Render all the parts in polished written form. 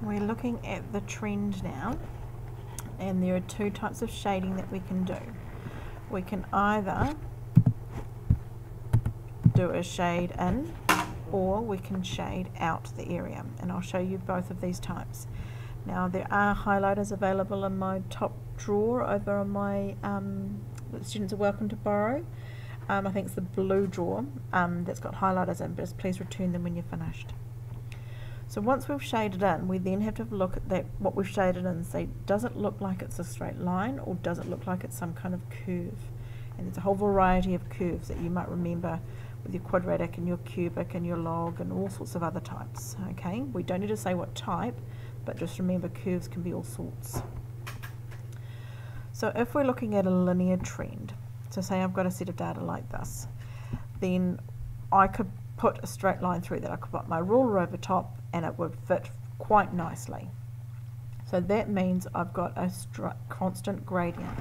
We're looking at the trend now, and there are two types of shading that we can do. We can either do a shade in, or we can shade out the area, and I'll show you both of these types. Now there are highlighters available in my top drawer over on my that students are welcome to borrow. I think it's the blue drawer that's got highlighters in, but please return them when you're finished. So once we've shaded in, we then have to look at that, what we've shaded in, and say, does it look like it's a straight line, or does it look like it's some kind of curve? And there's a whole variety of curves that you might remember with your quadratic and your cubic and your log and all sorts of other types. Okay, we don't need to say what type, but just remember curves can be all sorts. So if we're looking at a linear trend, so say I've got a set of data like this, then I could put a straight line through that. I could put my ruler over top and it would fit quite nicely. So that means I've got a constant gradient.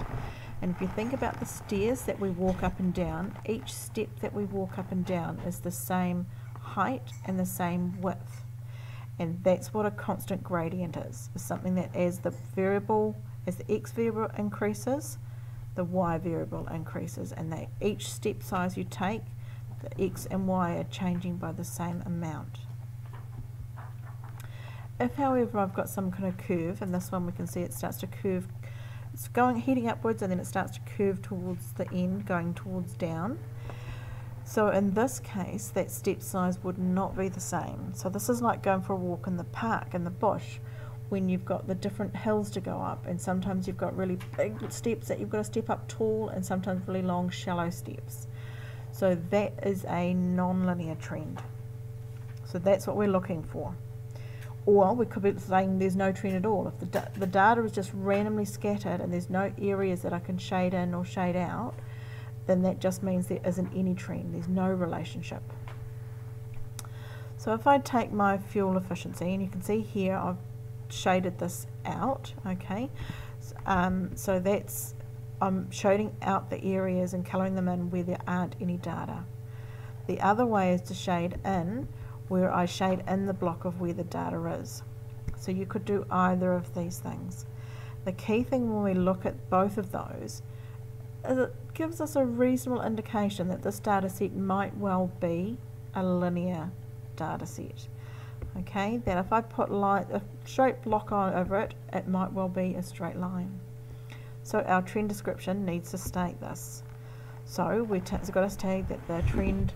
And if you think about the stairs that we walk up and down, each step that we walk up and down is the same height and the same width. And that's what a constant gradient is. It's something that as the x variable increases, the y variable increases, and that each step size you take, the x and y are changing by the same amount. If, however, I've got some kind of curve, and this one we can see it starts to curve, it's heading upwards, and then it starts to curve towards the end, going towards down. So in this case, that step size would not be the same. So this is like going for a walk in the park, in the bush, when you've got the different hills to go up, and sometimes you've got really big steps that you've got to step up tall, and sometimes really long, shallow steps. So that is a non-linear trend. So that's what we're looking for. Or we could be saying there's no trend at all. If the data is just randomly scattered and there's no areas that I can shade in or shade out, then that just means there isn't any trend. There's no relationship. So if I take my fuel efficiency, and you can see here I've shaded this out, okay? So that's, I'm shading out the areas and colouring them in where there aren't any data. The other way is to shade in, where I shade in the block of where the data is. So you could do either of these things. The key thing when we look at both of those is it gives us a reasonable indication that this data set might well be a linear data set. Okay, that if I put a straight block on over it, it might well be a straight line. So our trend description needs to state this. So we've got to state that the trend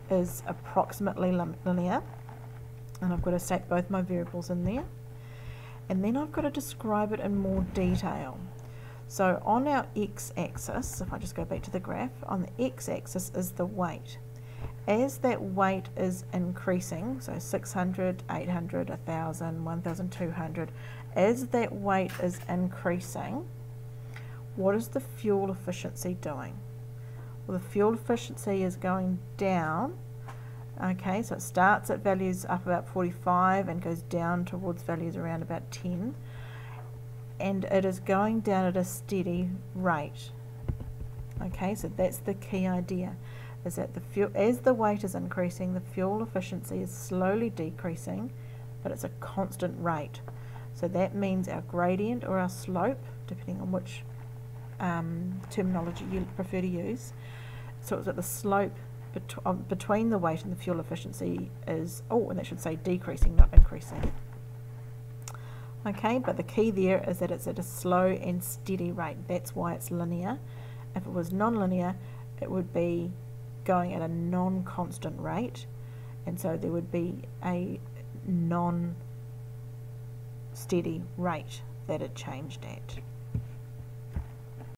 is approximately linear, and I've got to state both my variables in there, and then I've got to describe it in more detail. So on our x-axis, if I just go back to the graph, on the x-axis is the weight. As that weight is increasing, so 600, 800, 1000, 1200, as that weight is increasing, what is the fuel efficiency doing? Well, the fuel efficiency is going down. Okay, so it starts at values up about 45 and goes down towards values around about 10, and it is going down at a steady rate. Okay, so that's the key idea, is that the fuel, as the weight is increasing, the fuel efficiency is slowly decreasing, but it's a constant rate. So that means our gradient or our slope, depending on which terminology you prefer to use, so it's that the slope between the weight and the fuel efficiency is, and that should say decreasing, not increasing. Okay, but the key there is that it's at a slow and steady rate. That's why it's linear. If it was non-linear, it would be going at a non-constant rate, and so there would be a non-steady rate that it changed at.